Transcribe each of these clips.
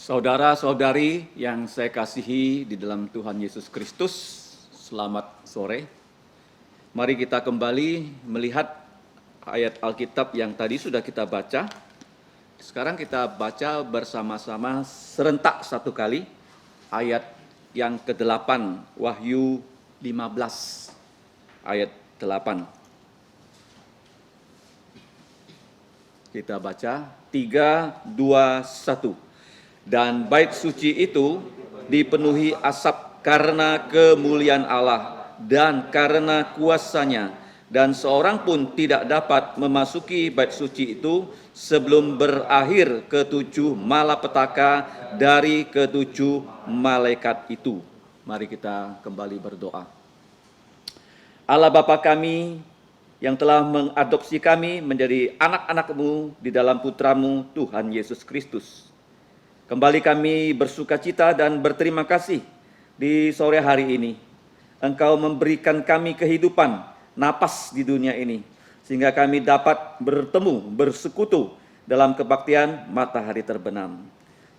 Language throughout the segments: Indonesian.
Saudara-saudari yang saya kasihi di dalam Tuhan Yesus Kristus, selamat sore. Mari kita kembali melihat ayat Alkitab yang tadi sudah kita baca. Sekarang kita baca bersama-sama serentak satu kali ayat yang ke-8, Wahyu 15 ayat 8. Kita baca 3, 2, 1. Dan bait suci itu dipenuhi asap karena kemuliaan Allah dan karena kuasanya, dan seorang pun tidak dapat memasuki bait suci itu sebelum berakhir ketujuh malapetaka dari ketujuh malaikat itu. Mari kita kembali berdoa. Allah Bapa kami yang telah mengadopsi kami menjadi anak-anak-Mu di dalam Putra-Mu Tuhan Yesus Kristus. Kembali kami bersuka cita dan berterima kasih di sore hari ini. Engkau memberikan kami kehidupan, napas di dunia ini, sehingga kami dapat bertemu, bersekutu dalam kebaktian matahari terbenam.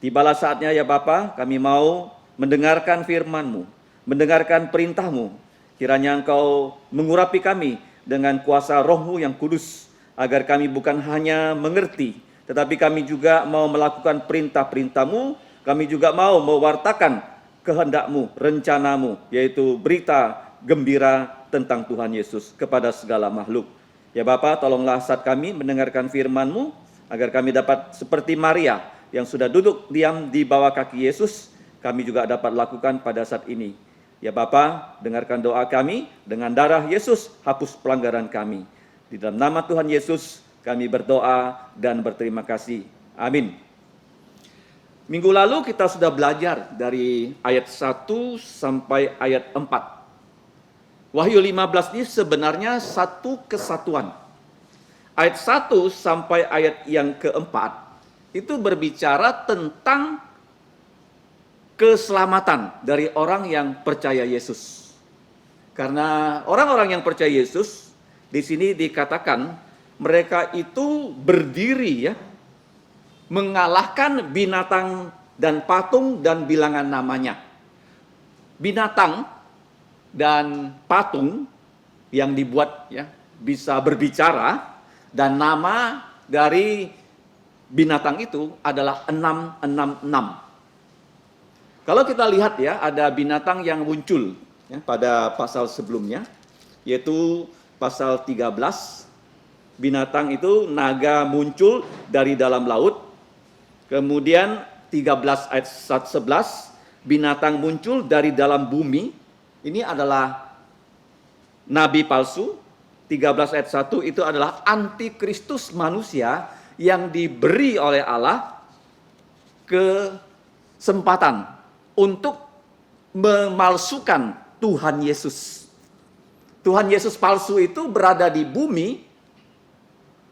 Tibalah saatnya ya Bapa, kami mau mendengarkan firman-Mu, mendengarkan perintah-Mu. Kiranya Engkau mengurapi kami dengan kuasa Roh-Mu yang kudus, agar kami bukan hanya mengerti, tetapi kami juga mau melakukan perintah-perintah-Mu, kami juga mau mewartakan kehendak-Mu, rencana-Mu, yaitu berita gembira tentang Tuhan Yesus kepada segala makhluk. Ya Bapa, tolonglah saat kami mendengarkan firman-Mu, agar kami dapat seperti Maria yang sudah duduk diam di bawah kaki Yesus, kami juga dapat lakukan pada saat ini. Ya Bapa, dengarkan doa kami, dengan darah Yesus hapus pelanggaran kami. Di dalam nama Tuhan Yesus, kami berdoa dan berterima kasih. Amin. Minggu lalu kita sudah belajar dari ayat 1 sampai ayat 4. Wahyu 15 ini sebenarnya satu kesatuan. Ayat 1 sampai ayat yang keempat itu berbicara tentang keselamatan dari orang yang percaya Yesus. Karena orang-orang yang percaya Yesus di sini dikatakan mereka itu berdiri ya, mengalahkan binatang dan patung dan bilangan namanya. Binatang dan patung yang dibuat ya bisa berbicara, dan nama dari binatang itu adalah 666. Kalau kita lihat ya, ada binatang yang muncul ya, pada pasal sebelumnya, yaitu pasal 13. Binatang itu naga muncul dari dalam laut. Kemudian 13 ayat 11, binatang muncul dari dalam bumi. Ini adalah nabi palsu. 13 ayat 1 itu adalah antikristus manusia yang diberi oleh Allah kesempatan untuk memalsukan Tuhan Yesus. Tuhan Yesus palsu itu berada di bumi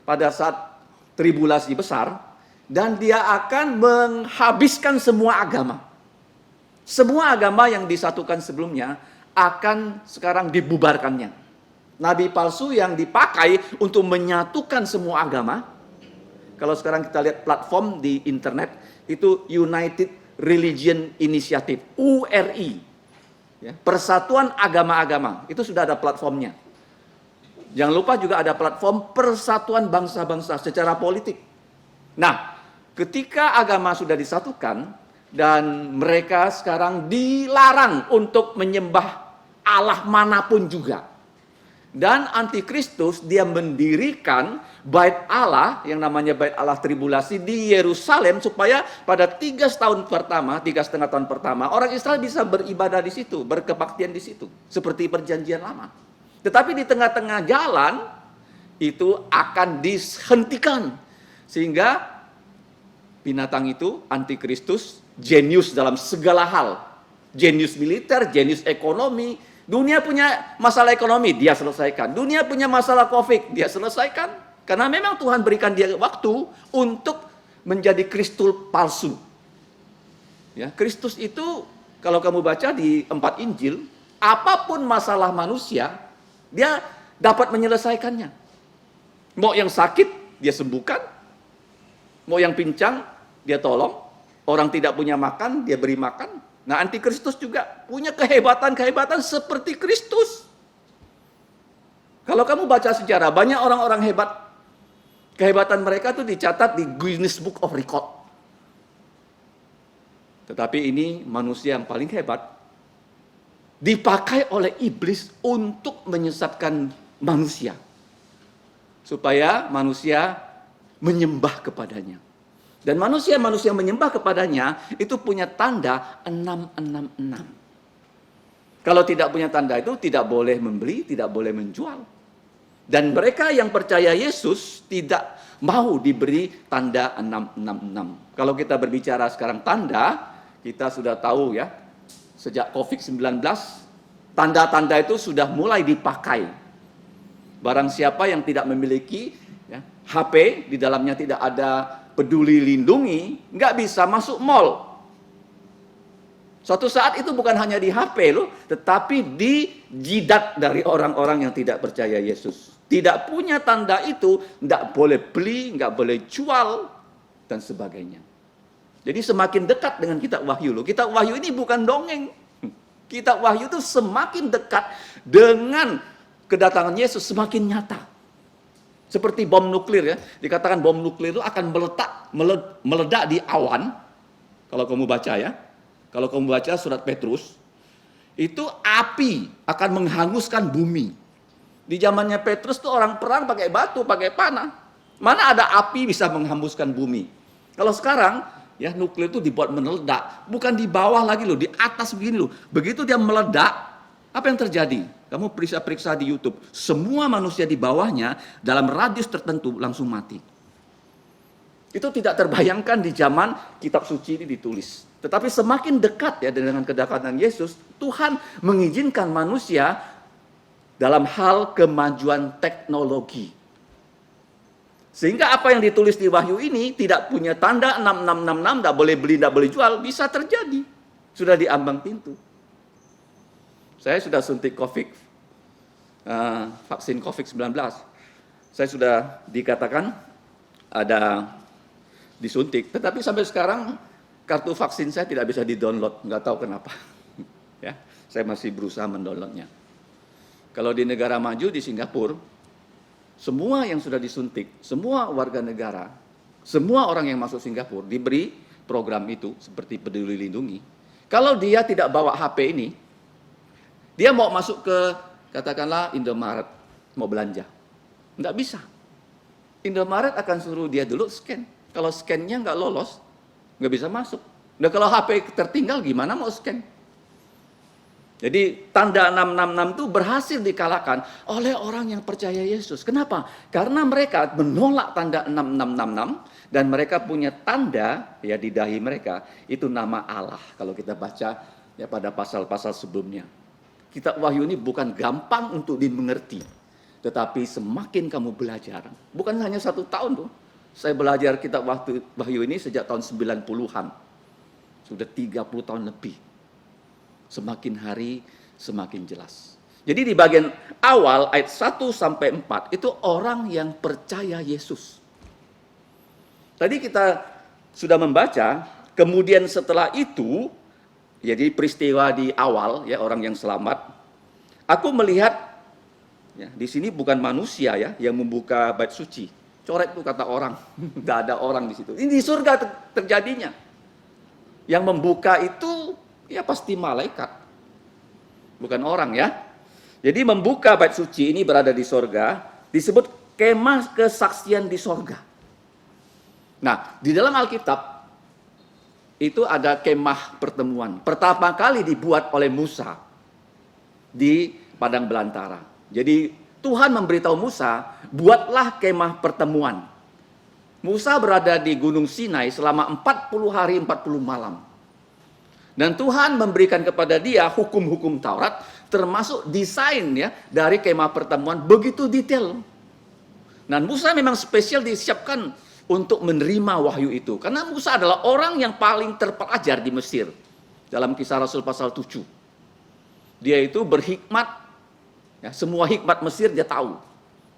pada saat tribulasi besar, dan dia akan menghabiskan semua agama. Semua agama yang disatukan sebelumnya akan sekarang dibubarkannya. Nabi palsu yang dipakai untuk menyatukan semua agama. Kalau sekarang kita lihat platform di internet, itu United Religion Initiative, URI. Ya, Persatuan Agama-Agama, itu sudah ada platformnya. Jangan lupa juga ada platform Persatuan Bangsa-Bangsa secara politik. Nah, ketika agama sudah disatukan dan mereka sekarang dilarang untuk menyembah Allah manapun juga. Dan antikristus dia mendirikan bait Allah yang namanya bait Allah tribulasi di Yerusalem, supaya pada 3,5 tahun pertama orang Israel bisa beribadah di situ, berkebaktian di situ seperti perjanjian lama. Tetapi di tengah-tengah jalan itu akan dihentikan, sehingga binatang itu antikristus, jenius dalam segala hal, jenius militer, jenius ekonomi. Dunia punya masalah ekonomi, dia selesaikan. Dunia punya masalah COVID, dia selesaikan. Karena memang Tuhan berikan dia waktu untuk menjadi kristus palsu. Ya, Kristus itu kalau kamu baca di 4 Injil, apapun masalah manusia, dia dapat menyelesaikannya. Mau yang sakit, dia sembuhkan. Mau yang pincang, dia tolong. Orang tidak punya makan, dia beri makan. Nah, antikristus juga punya kehebatan-kehebatan seperti Kristus. Kalau kamu baca sejarah, banyak orang-orang hebat, kehebatan mereka tuh dicatat di Guinness Book of Record. Tetapi ini manusia yang paling hebat, dipakai oleh iblis untuk menyesatkan manusia. Supaya manusia menyembah kepadanya. Dan manusia-manusia yang menyembah kepadanya itu punya tanda 666. Kalau tidak punya tanda itu tidak boleh membeli, tidak boleh menjual. Dan mereka yang percaya Yesus tidak mau diberi tanda 666. Kalau kita berbicara sekarang tanda, kita sudah tahu ya, sejak COVID-19, tanda-tanda itu sudah mulai dipakai. Barang siapa yang tidak memiliki ya, HP, di dalamnya tidak ada peduli lindungi, nggak bisa masuk mall. Suatu saat itu bukan hanya di HP loh, tetapi di jidat dari orang-orang yang tidak percaya Yesus. Tidak punya tanda itu, nggak boleh beli, nggak boleh jual, dan sebagainya. Jadi semakin dekat dengan kitab Wahyu loh. Kitab Wahyu ini bukan dongeng. Kitab Wahyu itu semakin dekat dengan kedatangan Yesus, semakin nyata. Seperti bom nuklir ya, dikatakan bom nuklir itu akan meledak di awan. Kalau kamu baca ya, kalau kamu baca surat Petrus, itu api akan menghanguskan bumi. Di zamannya Petrus tuh orang perang pakai batu, pakai panah. Mana ada api bisa menghanguskan bumi? Kalau sekarang ya nuklir itu dibuat meledak, bukan di bawah lagi loh, di atas begini loh. Begitu dia meledak, apa yang terjadi? Kamu periksa di YouTube, semua manusia di bawahnya dalam radius tertentu langsung mati. Itu tidak terbayangkan di zaman kitab suci ini ditulis. Tetapi semakin dekat ya dengan kedekatan Yesus, Tuhan mengizinkan manusia dalam hal kemajuan teknologi. Sehingga apa yang ditulis di Wahyu ini tidak punya tanda 6666, tidak boleh beli, tidak boleh jual, bisa terjadi. Sudah di ambang pintu. Saya sudah suntik vaksin COVID-19. Saya sudah dikatakan ada disuntik, tetapi sampai sekarang kartu vaksin saya tidak bisa di-download, nggak tahu kenapa. Ya, saya masih berusaha mendownloadnya. Kalau di negara maju di Singapura, semua yang sudah disuntik, semua warga negara, semua orang yang masuk Singapura diberi program itu seperti Peduli Lindungi. Kalau dia tidak bawa HP ini, dia mau masuk ke, katakanlah Indomaret, mau belanja. Nggak bisa. Indomaret akan suruh dia dulu scan. Kalau scan-nya nggak lolos, nggak bisa masuk. Nah kalau HP tertinggal gimana mau scan? Jadi tanda 666 itu berhasil dikalahkan oleh orang yang percaya Yesus. Kenapa? Karena mereka menolak tanda 6666 dan mereka punya tanda ya di dahi mereka. Itu nama Allah kalau kita baca ya pada pasal-pasal sebelumnya. Kitab Wahyu ini bukan gampang untuk dimengerti. Tetapi semakin kamu belajar, bukan hanya 1 tahun tuh. Saya belajar kitab Wahyu ini sejak tahun 90-an. Sudah 30 tahun lebih. Semakin hari semakin jelas. Jadi di bagian awal ayat 1 sampai 4 itu orang yang percaya Yesus. Tadi kita sudah membaca, kemudian setelah itu jadi peristiwa di awal ya orang yang selamat. Aku melihat ya di sini bukan manusia ya yang membuka bait suci. Coret itu kata orang, tidak ada orang di situ. Ini di surga terjadinya. Yang membuka itu ya pasti malaikat, bukan orang ya. Jadi membuka bait suci ini berada di surga, disebut kemah kesaksian di surga. Nah di dalam Alkitab itu ada kemah pertemuan. Pertama kali dibuat oleh Musa di padang belantara. Jadi Tuhan memberitahu Musa, buatlah kemah pertemuan. Musa berada di Gunung Sinai selama 40 hari 40 malam. Dan Tuhan memberikan kepada dia hukum-hukum Taurat, termasuk desain ya dari kemah pertemuan begitu detail. Dan Musa memang spesial disiapkan untuk menerima wahyu itu. Karena Musa adalah orang yang paling terpelajar di Mesir. Dalam Kisah Rasul pasal 7. Dia itu berhikmat. Ya, semua hikmat Mesir dia tahu.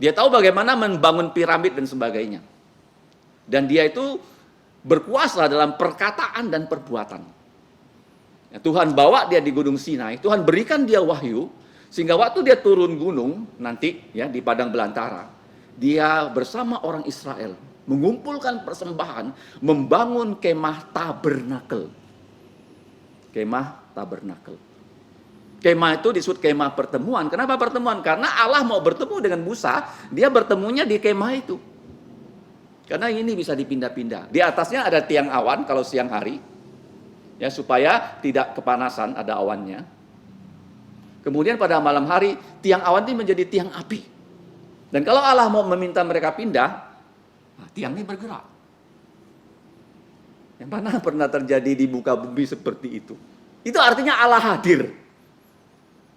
Dia tahu bagaimana membangun piramid dan sebagainya. Dan dia itu berkuasa dalam perkataan dan perbuatan. Ya, Tuhan bawa dia di Gunung Sinai, Tuhan berikan dia wahyu, sehingga waktu dia turun gunung nanti ya di padang belantara, dia bersama orang Israel mengumpulkan persembahan, membangun kemah tabernakel. Kemah tabernakel. Kemah itu disebut kemah pertemuan. Kenapa pertemuan? Karena Allah mau bertemu dengan Musa, dia bertemunya di kemah itu. Karena ini bisa dipindah-pindah. Di atasnya ada tiang awan kalau siang hari, ya supaya tidak kepanasan, ada awannya. Kemudian pada malam hari, tiang awan ini menjadi tiang api. Dan kalau Allah mau meminta mereka pindah, nah, tiang ini bergerak. Yang mana pernah terjadi di muka bumi seperti itu? Itu artinya Allah hadir.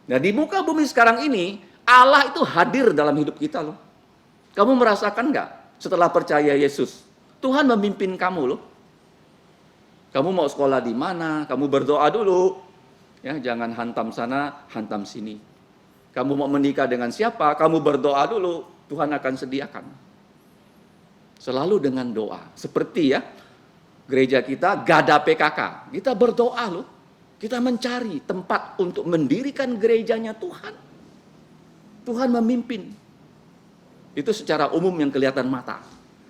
Nah di muka bumi sekarang ini, Allah itu hadir dalam hidup kita loh. Kamu merasakan nggak setelah percaya Yesus? Tuhan memimpin kamu loh. Kamu mau sekolah di mana? Kamu berdoa dulu. Ya, jangan hantam sana, hantam sini. Kamu mau menikah dengan siapa? Kamu berdoa dulu. Tuhan akan sediakan. Selalu dengan doa. Seperti ya, gereja kita Gada PKK. Kita berdoa loh. Kita mencari tempat untuk mendirikan gerejanya Tuhan. Tuhan memimpin. Itu secara umum yang kelihatan mata.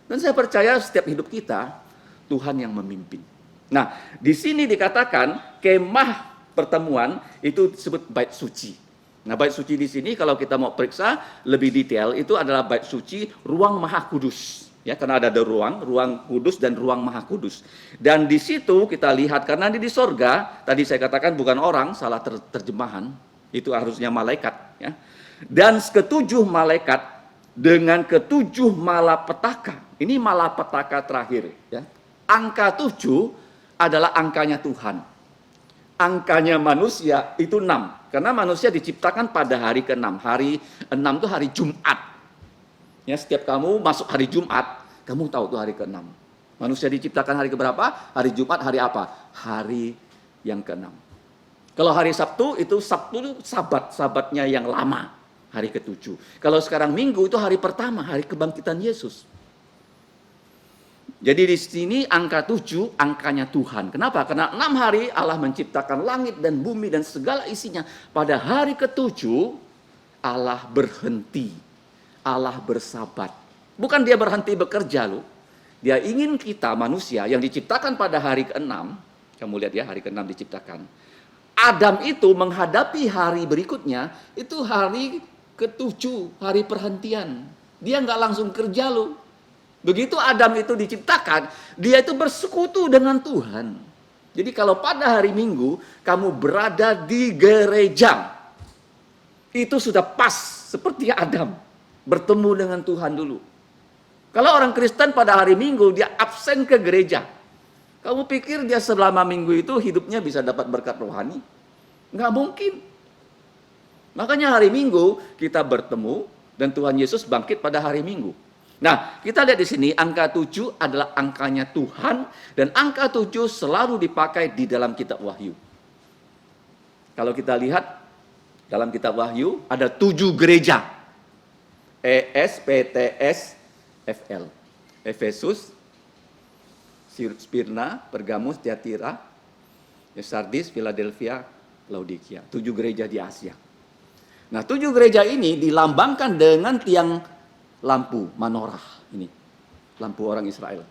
Dan saya percaya setiap hidup kita, Tuhan yang memimpin. Nah, di sini dikatakan kemah pertemuan itu disebut bait suci. Nah, bait suci di sini kalau kita mau periksa lebih detail, itu adalah bait suci ruang maha kudus. Ya, karena ada ruang kudus dan ruang maha kudus. Dan di situ kita lihat, karena di sorga, tadi saya katakan bukan orang, salah terjemahan, itu harusnya malaikat. Ya. Dan ketujuh malaikat dengan ketujuh malapetaka. Ini malapetaka terakhir. Ya. Angka 7 adalah angkanya Tuhan. Angkanya manusia itu 6. Karena manusia diciptakan pada hari ke-6. Hari 6 itu hari Jumat. Ya, setiap kamu masuk hari Jumat, kamu tahu tuh hari ke-6. Manusia diciptakan hari keberapa? Hari Jumat, hari apa? Hari yang ke-6. Kalau hari Sabtu, itu sabatnya yang lama. Hari ke-7. Kalau sekarang Minggu, itu hari pertama, hari kebangkitan Yesus. Jadi di sini angka 7, angkanya Tuhan. Kenapa? Karena 6 hari Allah menciptakan langit dan bumi dan segala isinya. Pada hari ke-7, Allah berhenti. Allah bersabat. Bukan dia berhenti bekerja loh. Dia ingin kita manusia yang diciptakan pada hari ke-6. Kamu lihat ya, hari ke-6 diciptakan. Adam itu menghadapi hari berikutnya, itu hari ke-7, hari perhentian. Dia nggak langsung kerja loh. Begitu Adam itu diciptakan, dia itu bersekutu dengan Tuhan. Jadi kalau pada hari Minggu, kamu berada di gereja, itu sudah pas seperti Adam. Bertemu dengan Tuhan dulu. Kalau orang Kristen pada hari Minggu, dia absen ke gereja. Kamu pikir dia selama minggu itu hidupnya bisa dapat berkat rohani? Nggak mungkin. Makanya hari Minggu kita bertemu dan Tuhan Yesus bangkit pada hari Minggu. Nah, kita lihat di sini angka 7 adalah angkanya Tuhan dan angka 7 selalu dipakai di dalam kitab Wahyu. Kalau kita lihat dalam kitab Wahyu ada 7 gereja. ESPTSFL. Efesus, Smyrna, Pergamus, Tiatira, Sardis, Philadelphia, Laodikia. 7 gereja di Asia. Nah, 7 gereja ini dilambangkan dengan tiang lampu menorah ini. Lampu orang Israel.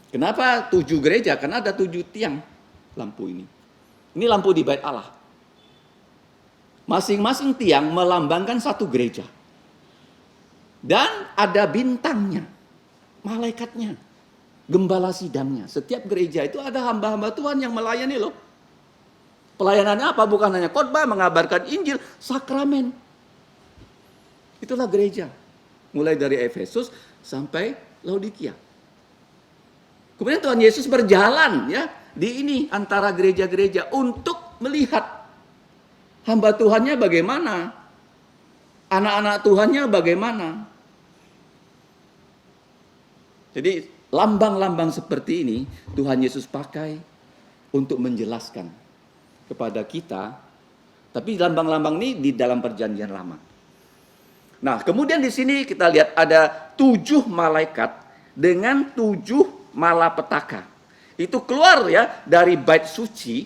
Kenapa 7 gereja? Karena ada 7 tiang lampu ini. Ini lampu di bait Allah. Masing-masing tiang melambangkan satu gereja. Dan ada bintangnya, malaikatnya, gembala sidangnya. Setiap gereja itu ada hamba-hamba Tuhan yang melayani loh. Pelayanannya apa? Bukan hanya khotbah, mengabarkan Injil, sakramen. Itulah gereja. Mulai dari Efesus sampai Laodikia. Kemudian Tuhan Yesus berjalan ya di ini antara gereja-gereja untuk melihat hamba Tuhannya bagaimana. Anak-anak Tuhannya bagaimana? Jadi lambang-lambang seperti ini Tuhan Yesus pakai untuk menjelaskan kepada kita. Tapi lambang-lambang ini di dalam perjanjian lama. Nah, kemudian di sini kita lihat ada 7 malaikat dengan 7 malapetaka. Itu keluar ya dari bait suci,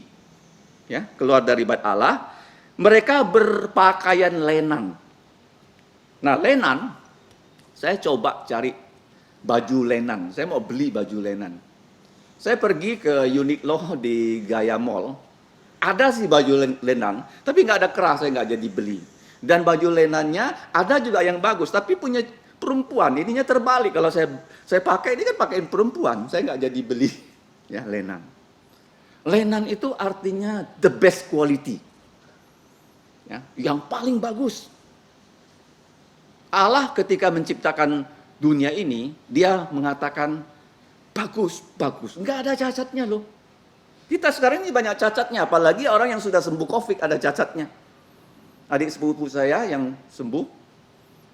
ya, keluar dari bait Allah, mereka berpakaian lenan. Nah, lenan, saya coba cari baju lenan. Saya mau beli baju lenan. Saya pergi ke Uniqlo di Gaya Mall. Ada sih baju lenan, tapi nggak ada kerah, saya nggak jadi beli. Dan baju lenannya ada juga yang bagus, tapi punya perempuan. Ininya terbalik. Kalau saya pakai, ini kan pakaiin perempuan. Saya nggak jadi beli. Ya, lenan. Lenan itu artinya the best quality. Ya, yang paling bagus. Allah ketika menciptakan dunia ini, dia mengatakan bagus, bagus. Nggak ada cacatnya loh. Kita sekarang ini banyak cacatnya, apalagi orang yang sudah sembuh COVID ada cacatnya. Adik sepupu saya yang sembuh,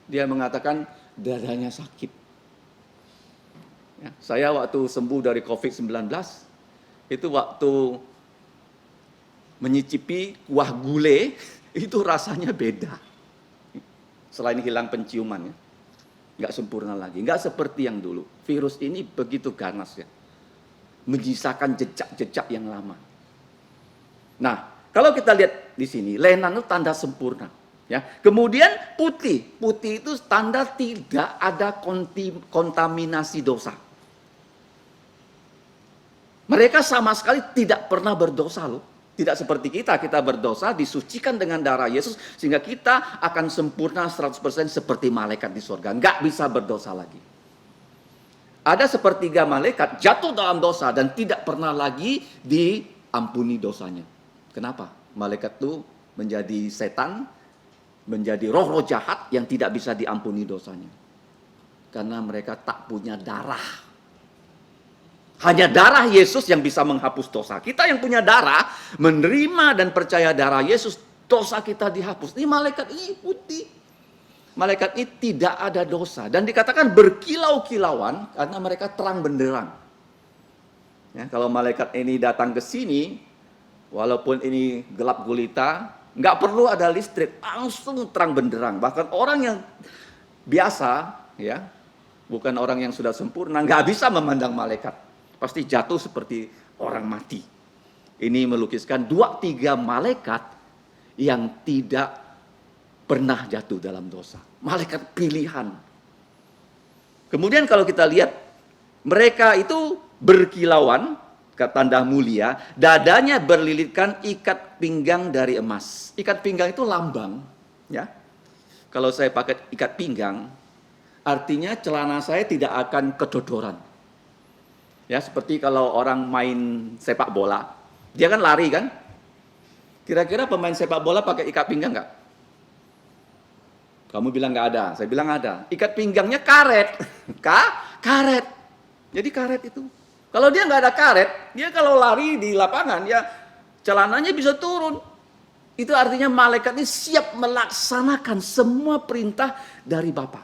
dia mengatakan dadanya sakit. Ya, saya waktu sembuh dari COVID-19, itu waktu menyicipi kuah gulai, itu rasanya beda. Selain hilang penciumannya, nggak sempurna lagi, nggak seperti yang dulu. Virus ini begitu ganas ya, menyisakan jejak-jejak yang lama. Nah, kalau kita lihat di sini, lenan itu tanda sempurna. Ya, kemudian putih itu tanda tidak ada kontaminasi dosa. Mereka sama sekali tidak pernah berdosa loh. Tidak seperti kita berdosa, disucikan dengan darah Yesus, sehingga kita akan sempurna 100% seperti malaikat di surga. Nggak bisa berdosa lagi. Ada sepertiga malaikat jatuh dalam dosa dan tidak pernah lagi diampuni dosanya. Kenapa? Malaikat itu menjadi setan, menjadi roh-roh jahat yang tidak bisa diampuni dosanya. Karena mereka tak punya darah. Hanya darah Yesus yang bisa menghapus dosa. Kita yang punya darah, menerima dan percaya darah Yesus, dosa kita dihapus. Ini malaikat ini putih. Malaikat ini tidak ada dosa. Dan dikatakan berkilau-kilauan karena mereka terang benderang. Ya, kalau malaikat ini datang ke sini, walaupun ini gelap gulita, nggak perlu ada listrik, langsung terang benderang. Bahkan orang yang biasa, ya, bukan orang yang sudah sempurna, nggak bisa memandang malaikat. Pasti jatuh seperti orang mati. Ini melukiskan 2-3 malaikat yang tidak pernah jatuh dalam dosa. Malaikat pilihan. Kemudian kalau kita lihat, mereka itu berkilauan, tanda mulia, dadanya berlilitkan ikat pinggang dari emas. Ikat pinggang itu lambang, ya. Kalau saya pakai ikat pinggang, artinya celana saya tidak akan kedodoran. Ya, seperti kalau orang main sepak bola, dia kan lari kan? Kira-kira pemain sepak bola pakai ikat pinggang nggak? Kamu bilang nggak ada, saya bilang ada. Ikat pinggangnya karet, karet. Jadi karet itu. Kalau dia nggak ada karet, dia kalau lari di lapangan, ya celananya bisa turun. Itu artinya malaikat ini siap melaksanakan semua perintah dari Bapa,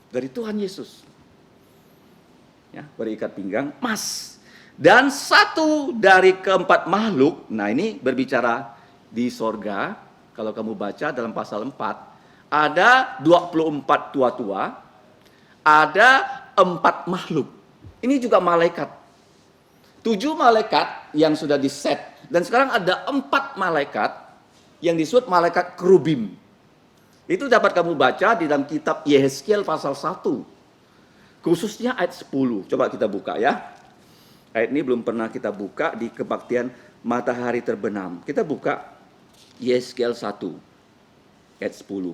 dari Tuhan Yesus. Ya, berikat pinggang emas. Dan satu dari keempat makhluk, nah ini berbicara di sorga, kalau kamu baca dalam pasal 4, ada 24 tua-tua, ada 4 makhluk. Ini juga malaikat. 7 malaikat yang sudah diset, dan sekarang ada 4 malaikat yang disebut malaikat kerubim. Itu dapat kamu baca di dalam kitab Yehezkiel pasal 1. Khususnya ayat 10. Coba kita buka ya. Ayat ini belum pernah kita buka di kebaktian matahari terbenam. Kita buka Yehezkiel 1. Ayat 10.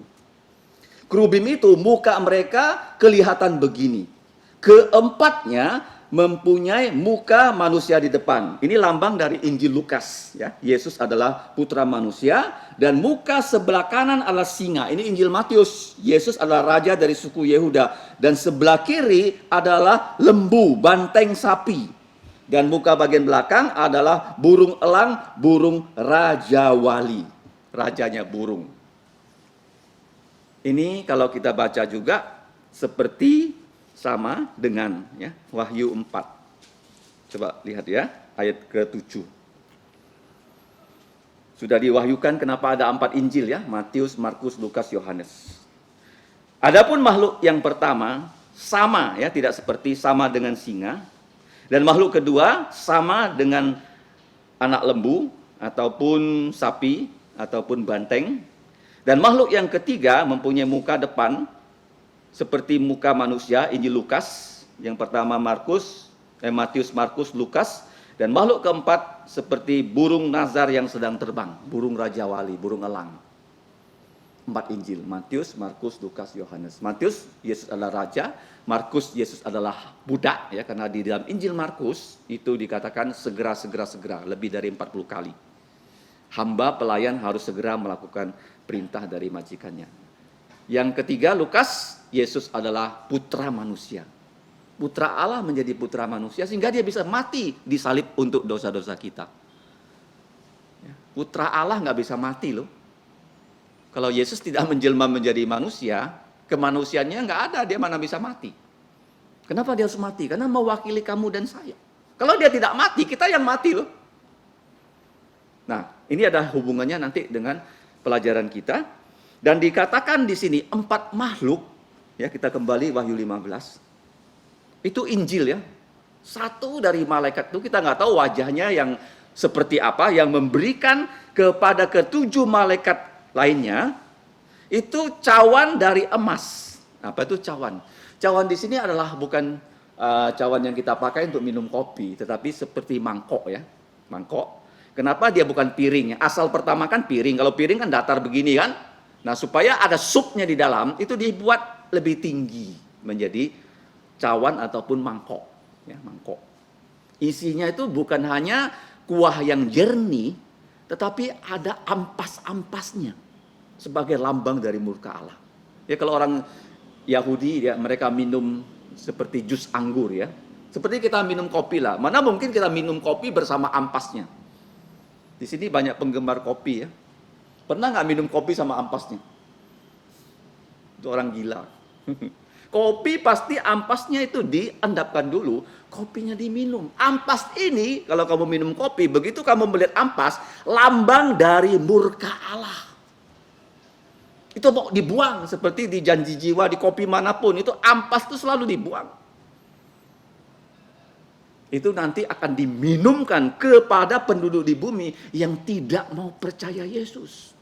Kerubim itu muka mereka kelihatan begini. Keempatnya mempunyai muka manusia di depan. Ini lambang dari Injil Lukas, ya. Yesus adalah putra manusia dan muka sebelah kanan adalah singa. Ini Injil Matius. Yesus adalah raja dari suku Yehuda dan sebelah kiri adalah lembu, banteng sapi. Dan muka bagian belakang adalah burung elang, burung raja wali. Rajanya burung. Ini kalau kita baca juga seperti sama dengan ya, Wahyu 4. Coba lihat ya, ayat ke-7. Sudah diwahyukan kenapa ada 4 Injil ya, Matius, Markus, Lukas, Yohanes. Adapun makhluk yang pertama sama ya, tidak seperti sama dengan singa. Dan makhluk kedua sama dengan anak lembu, ataupun sapi, ataupun banteng. Dan makhluk yang ketiga mempunyai muka depan, seperti muka manusia, Injil Lukas. Yang pertama Matius, Markus, Lukas. Dan makhluk keempat seperti burung nazar yang sedang terbang, burung Raja Wali, burung elang. 4 Injil, Matius, Markus, Lukas, Yohanes. Matius, Yesus adalah raja. Markus, Yesus adalah budak, ya, karena di dalam Injil Markus itu dikatakan segera, lebih dari 40 kali. Hamba pelayan harus segera melakukan perintah dari majikannya. Yang ketiga, Lukas, Yesus adalah putra manusia. Putra Allah menjadi putra manusia sehingga dia bisa mati disalib untuk dosa-dosa kita. Putra Allah nggak bisa mati loh. Kalau Yesus tidak menjelma menjadi manusia, kemanusiaannya nggak ada, dia mana bisa mati. Kenapa dia harus mati? Karena mewakili kamu dan saya. Kalau dia tidak mati, kita yang mati loh. Nah, ini ada hubungannya nanti dengan pelajaran kita. Dan dikatakan di sini 4 makhluk, ya, kita kembali Wahyu 15. Itu Injil, ya. Satu dari malaikat itu kita nggak tahu wajahnya yang seperti apa, yang memberikan kepada ke-7 malaikat lainnya itu cawan dari emas. Apa itu cawan? Cawan di sini adalah bukan cawan yang kita pakai untuk minum kopi, tetapi seperti mangkok, ya, mangkok. Kenapa dia bukan piring? Asal pertama kan piring. Kalau piring kan datar begini kan. Nah, supaya ada supnya di dalam, itu dibuat lebih tinggi menjadi cawan ataupun mangkok, ya, mangkok. Isinya itu bukan hanya kuah yang jernih, tetapi ada ampas-ampasnya sebagai lambang dari murka Allah. Ya, kalau orang Yahudi, ya, mereka minum seperti jus anggur, ya. Seperti kita minum kopi lah. Mana mungkin kita minum kopi bersama ampasnya? Di sini banyak penggemar kopi, ya. Pernah nggak minum kopi sama ampasnya? Itu orang gila. Kopi pasti ampasnya itu diendapkan dulu, kopinya diminum. Ampas ini, kalau kamu minum kopi, begitu kamu melihat ampas, lambang dari murka Allah. Itu mau dibuang, seperti di janji jiwa, di kopi manapun, itu ampas itu selalu dibuang. Itu nanti akan diminumkan kepada penduduk di bumi yang tidak mau percaya Yesus.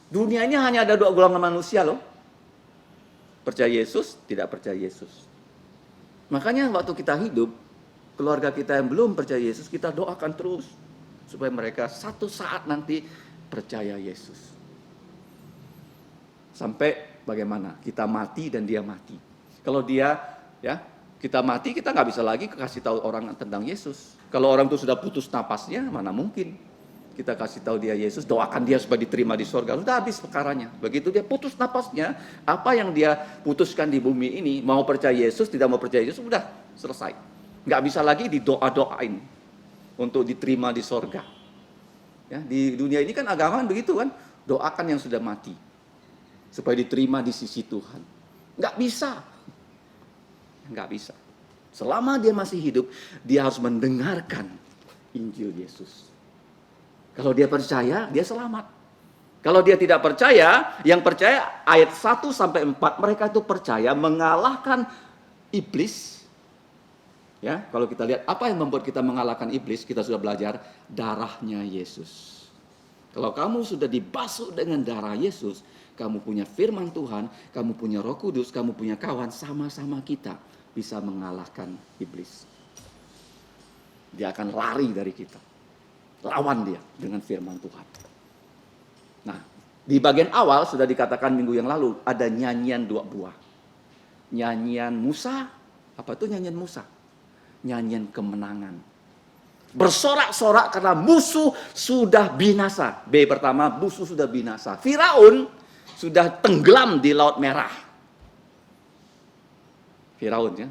Dunia ini hanya ada 2 golongan manusia loh. Percaya Yesus, tidak percaya Yesus. Makanya waktu kita hidup, keluarga kita yang belum percaya Yesus, kita doakan terus supaya mereka satu saat nanti percaya Yesus. Sampai bagaimana? Kita mati dan dia mati. Kalau dia, ya, kita mati, kita nggak bisa lagi kasih tahu orang tentang Yesus. Kalau orang itu sudah putus napasnya, mana mungkin kita kasih tahu dia Yesus, doakan dia supaya diterima di surga. Sudah habis perkaranya. Begitu dia putus napasnya, apa yang dia putuskan di bumi ini, mau percaya Yesus, tidak mau percaya Yesus, sudah selesai. Nggak bisa lagi didoa-doain untuk diterima di surga. Ya, di dunia ini kan agama begitu kan, doakan yang sudah mati supaya diterima di sisi Tuhan. Nggak bisa. Nggak bisa. Selama dia masih hidup, dia harus mendengarkan Injil Yesus. Kalau dia percaya, dia selamat. Kalau dia tidak percaya, yang percaya ayat 1 sampai 4, mereka itu percaya mengalahkan iblis. Ya, kalau kita lihat apa yang membuat kita mengalahkan iblis, kita sudah belajar darahnya Yesus. Kalau kamu sudah dibasuh dengan darah Yesus, kamu punya firman Tuhan, kamu punya Roh Kudus, kamu punya kawan, sama-sama kita bisa mengalahkan iblis. Dia akan lari dari kita. Lawan dia dengan firman Tuhan. Nah, di bagian awal sudah dikatakan minggu yang lalu, ada nyanyian 2 buah. Nyanyian Musa, apa itu nyanyian Musa? Nyanyian kemenangan. Bersorak-sorak karena musuh sudah binasa. B pertama, musuh sudah binasa. Firaun sudah tenggelam di Laut Merah. Firaun, ya.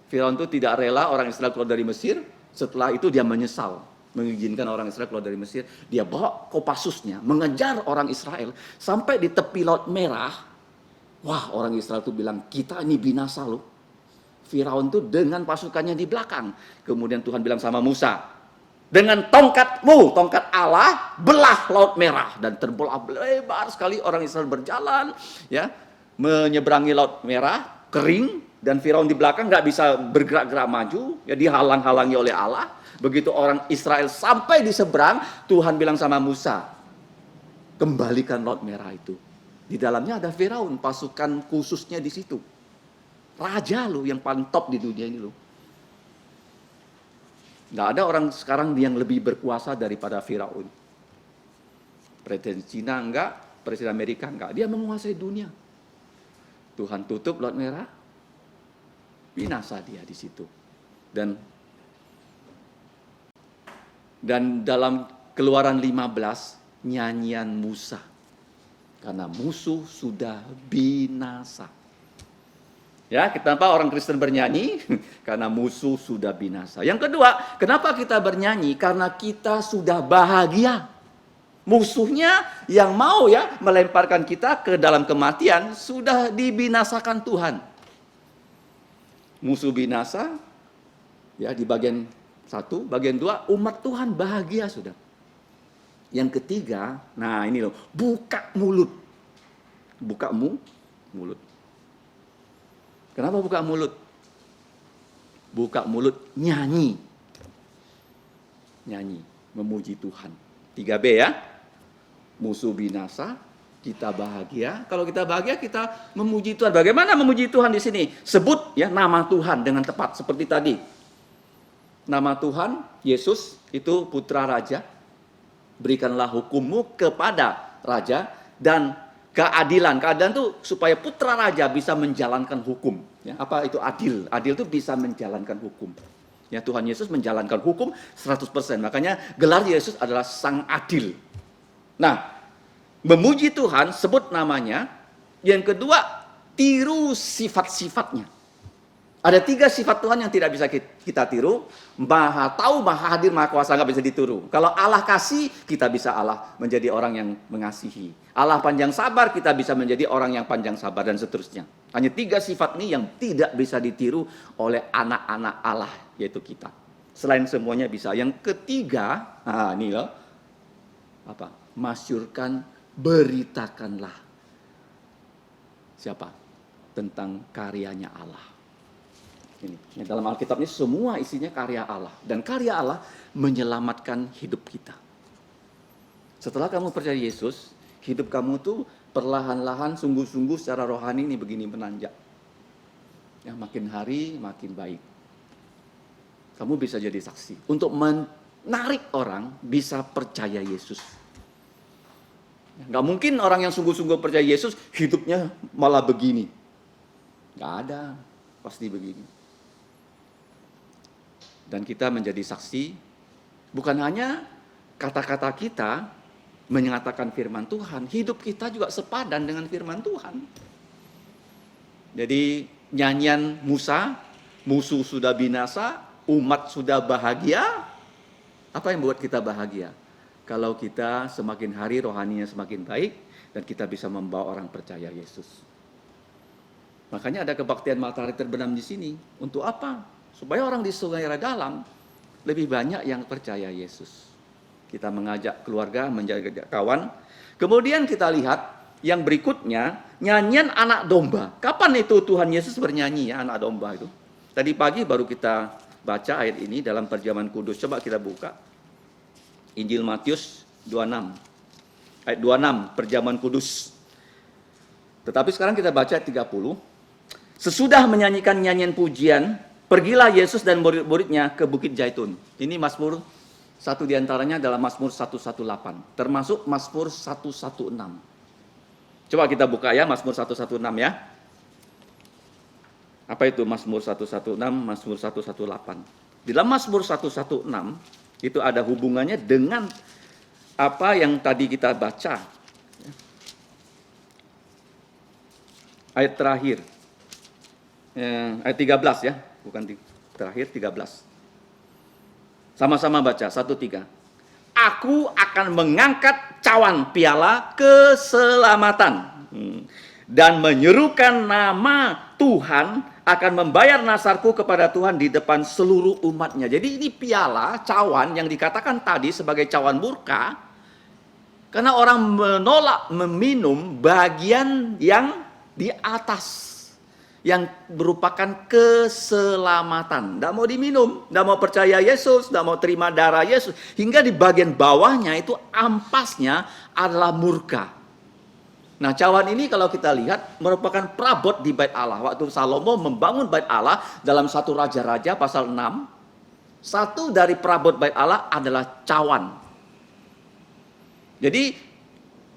Firaun itu tidak rela orang Israel keluar dari Mesir. Setelah itu dia menyesal, mengizinkan orang Israel keluar dari Mesir. Dia bawa Kopassusnya, mengejar orang Israel sampai di tepi Laut Merah. Wah, orang Israel itu bilang, kita ini binasa loh. Firaun itu dengan pasukannya di belakang. Kemudian Tuhan bilang sama Musa, dengan tongkatmu, tongkat Allah, belah Laut Merah. Dan terbelah lebar sekali orang Israel berjalan, ya, menyeberangi Laut Merah, kering. Dan Firaun di belakang nggak bisa bergerak-gerak maju, ya dihalang-halangi oleh Allah. Begitu orang Israel sampai di seberang, Tuhan bilang sama Musa, kembalikan Laut Merah itu. Di dalamnya ada Firaun, pasukan khususnya di situ. Raja loh, yang paling top di dunia ini loh. Nggak ada orang sekarang yang lebih berkuasa daripada Firaun. Presiden Cina enggak, Presiden Amerika enggak. Dia menguasai dunia. Tuhan tutup Laut Merah, binasa dia di situ. Dan dalam Keluaran 15, nyanyian Musa. Karena musuh sudah binasa. Ya, kenapa orang Kristen bernyanyi? Karena musuh sudah binasa. Yang kedua, kenapa kita bernyanyi? Karena kita sudah bahagia. Musuhnya yang mau ya melemparkan kita ke dalam kematian sudah dibinasakan Tuhan. Musuh binasa, ya di bagian 1, bagian 2, umat Tuhan bahagia sudah. Yang ketiga, nah ini loh, buka mulut. Buka mulut. Kenapa buka mulut? Buka mulut nyanyi. Nyanyi, memuji Tuhan. 3B ya. Musuh binasa, kita bahagia. Kalau kita bahagia, kita memuji Tuhan. Bagaimana memuji Tuhan di sini? Sebut ya nama Tuhan dengan tepat seperti tadi. Nama Tuhan Yesus itu putra raja. Berikanlah hukummu kepada raja dan keadilan. Keadilan itu supaya putra raja bisa menjalankan hukum. Ya, apa itu adil? Adil itu bisa menjalankan hukum. Ya, Tuhan Yesus menjalankan hukum 100%. Makanya gelar Yesus adalah Sang Adil. Nah, memuji Tuhan, sebut namanya. Yang kedua, tiru sifat-sifatnya. Ada 3 sifat Tuhan yang tidak bisa kita tiru. Maha tahu, maha hadir, maha kuasa, nggak bisa ditiru. Kalau Allah kasih, kita bisa Allah menjadi orang yang mengasihi. Allah panjang sabar, kita bisa menjadi orang yang panjang sabar, dan seterusnya. Hanya 3 sifat ini yang tidak bisa ditiru oleh anak-anak Allah, yaitu kita. Selain semuanya bisa. Yang ketiga, nah ini loh, apa? Masyurkan, beritakanlah. Siapa? Tentang karyanya Allah. Ini dalam Alkitab ini semua isinya karya Allah. Dan karya Allah menyelamatkan hidup kita. Setelah kamu percaya Yesus, hidup kamu tuh perlahan-lahan, sungguh-sungguh secara rohani ini begini menanjak. Ya, makin hari makin baik. Kamu bisa jadi saksi. Untuk menarik orang bisa percaya Yesus. Gak mungkin orang yang sungguh-sungguh percaya Yesus, hidupnya malah begini. Gak ada, pasti begini. Dan kita menjadi saksi, bukan hanya kata-kata kita menyatakan firman Tuhan, hidup kita juga sepadan dengan firman Tuhan. Jadi nyanyian Musa, musuh sudah binasa, umat sudah bahagia. Apa yang membuat kita bahagia? Kalau kita semakin hari rohaninya semakin baik, dan kita bisa membawa orang percaya Yesus. Makanya ada kebaktian matahari terbenam di sini. Untuk apa? Supaya orang di Sungai Dalam lebih banyak yang percaya Yesus. Kita mengajak keluarga, menjaga kawan. Kemudian kita lihat yang berikutnya, nyanyian anak domba. Kapan itu Tuhan Yesus bernyanyi ya anak domba itu? Tadi pagi baru kita baca ayat ini dalam terjemahan Kudus. Coba kita buka. Injil Matius 26. Ayat 26, terjemahan Kudus. Tetapi sekarang kita baca ayat 30. Sesudah menyanyikan nyanyian pujian, pergilah Yesus dan murid-muridnya ke Bukit Zaitun. Ini Mazmur satu diantaranya adalah Mazmur 118. Termasuk Mazmur 116. Coba kita buka ya Mazmur 116 ya. Apa itu Mazmur 116, Mazmur 118? Di dalam Mazmur 116 itu ada hubungannya dengan apa yang tadi kita baca. Ayat terakhir. Ayat 13 ya. Bukan terakhir 13. Sama-sama baca 1-3. Aku akan mengangkat cawan piala keselamatan dan menyerukan nama Tuhan, akan membayar nasarku kepada Tuhan di depan seluruh umatnya. Jadi ini piala, cawan yang dikatakan tadi sebagai cawan murka, karena orang menolak meminum bagian yang di atas. yang merupakan keselamatan. Tidak mau diminum, tidak mau percaya Yesus, tidak mau terima darah Yesus. Hingga di bagian bawahnya itu ampasnya adalah murka. Nah, cawan ini kalau kita lihat merupakan perabot di bait Allah. Waktu Salomo membangun bait Allah dalam 1 Raja-Raja pasal 6, satu dari perabot bait Allah adalah cawan. Jadi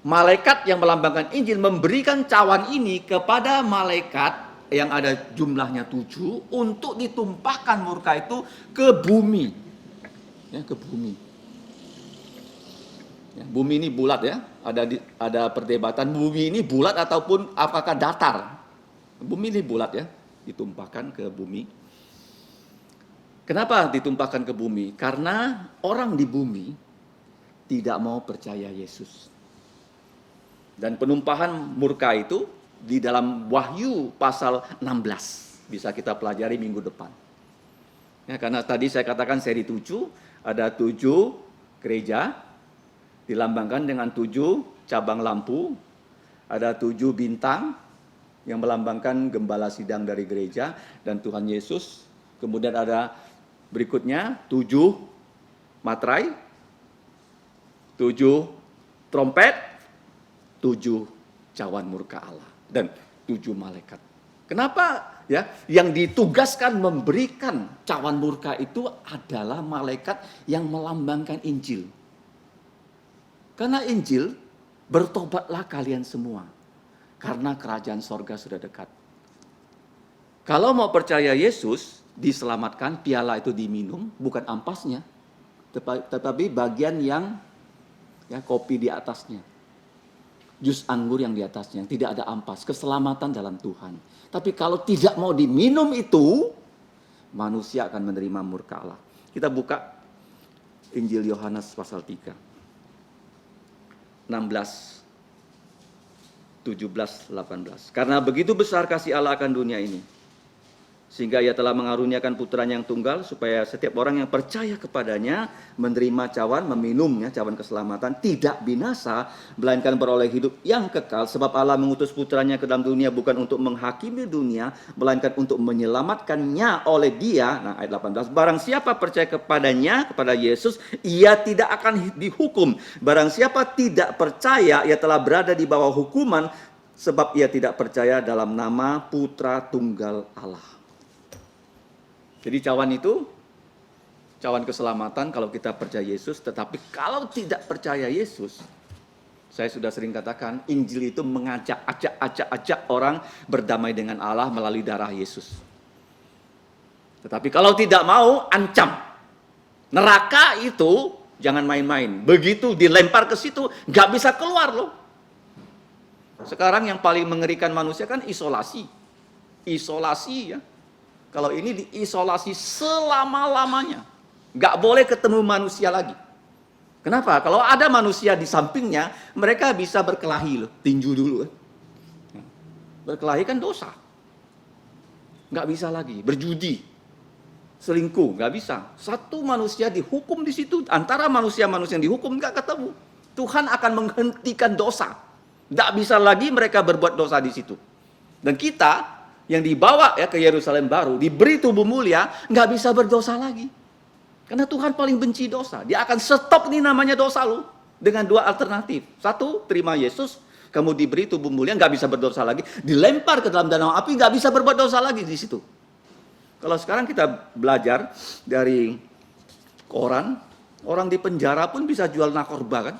malaikat yang melambangkan Injil memberikan cawan ini kepada malaikat yang ada jumlahnya 7 untuk ditumpahkan murka itu ke bumi. Ya, ke bumi. Ya, bumi ini bulat ya. Ada perdebatan bumi ini bulat ataupun apakah datar. Bumi ini bulat ya, ditumpahkan ke bumi. Kenapa ditumpahkan ke bumi? Karena orang di bumi tidak mau percaya Yesus. Dan penumpahan murka itu di dalam Wahyu pasal 16. Bisa kita pelajari minggu depan. Ya, karena tadi saya katakan seri 7, ada 7 gereja, dilambangkan dengan 7 cabang lampu, ada 7 bintang yang melambangkan gembala sidang dari gereja dan Tuhan Yesus. Kemudian ada berikutnya 7 materai, 7 trompet, 7 cawan murka Allah, dan 7 malaikat. Kenapa ya? Yang ditugaskan memberikan cawan murka itu adalah malaikat yang melambangkan Injil. Karena Injil, bertobatlah kalian semua, karena kerajaan sorga sudah dekat. Kalau mau percaya Yesus, diselamatkan, piala itu diminum, bukan ampasnya, tetapi bagian yang ya, kopi di atasnya, jus anggur yang di atasnya, tidak ada ampas, keselamatan dalam Tuhan. Tapi kalau tidak mau diminum itu, manusia akan menerima murka Allah. Kita buka Injil Yohanes pasal 3, 16, 17, 18. Karena begitu besar kasih Allah akan dunia ini, sehingga ia telah mengaruniakan putranya yang tunggal, supaya setiap orang yang percaya kepadanya menerima cawan, meminumnya, cawan keselamatan, tidak binasa, melainkan beroleh hidup yang kekal. Sebab Allah mengutus putranya ke dalam dunia bukan untuk menghakimi dunia, melainkan untuk menyelamatkannya oleh Dia. Nah, ayat 18, barang siapa percaya kepadanya, kepada Yesus, ia tidak akan dihukum. Barang siapa tidak percaya, ia telah berada di bawah hukuman, sebab ia tidak percaya dalam nama Putra Tunggal Allah. Jadi cawan itu, cawan keselamatan kalau kita percaya Yesus. Tetapi kalau tidak percaya Yesus, saya sudah sering katakan, Injil itu ajak orang berdamai dengan Allah melalui darah Yesus. Tetapi kalau tidak mau, ancam. Neraka itu jangan main-main. Begitu dilempar ke situ, nggak bisa keluar loh. Sekarang yang paling mengerikan manusia kan isolasi. Isolasi ya. Kalau ini diisolasi selama-lamanya. Nggak boleh ketemu manusia lagi. Kenapa? Kalau ada manusia di sampingnya, mereka bisa berkelahi loh. Tinju dulu. Berkelahi kan dosa. Nggak bisa lagi. Berjudi. Selingkuh. Nggak bisa. Satu manusia dihukum di situ. Antara manusia-manusia yang dihukum nggak ketemu. Tuhan akan menghentikan dosa. Nggak bisa lagi mereka berbuat dosa di situ. Dan kita yang dibawa ya ke Yerusalem baru, diberi tubuh mulia, nggak bisa berdosa lagi. Karena Tuhan paling benci dosa. Dia akan stop nih namanya dosa lo. Dengan 2 alternatif. 1, terima Yesus, kamu diberi tubuh mulia, nggak bisa berdosa lagi. Dilempar ke dalam danau api, nggak bisa berbuat dosa lagi di situ. Kalau sekarang kita belajar dari koran, orang di penjara pun bisa jual narkoba kan.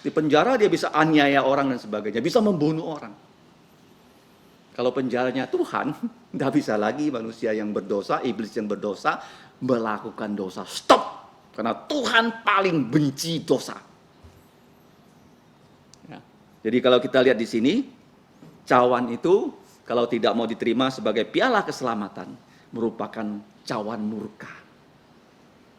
Di penjara dia bisa aniaya orang dan sebagainya, bisa membunuh orang. Kalau penjaranya Tuhan, nggak bisa lagi manusia yang berdosa, iblis yang berdosa, melakukan dosa. Stop! Karena Tuhan paling benci dosa. Ya. Jadi kalau kita lihat di sini, cawan itu kalau tidak mau diterima sebagai piala keselamatan, merupakan cawan murka.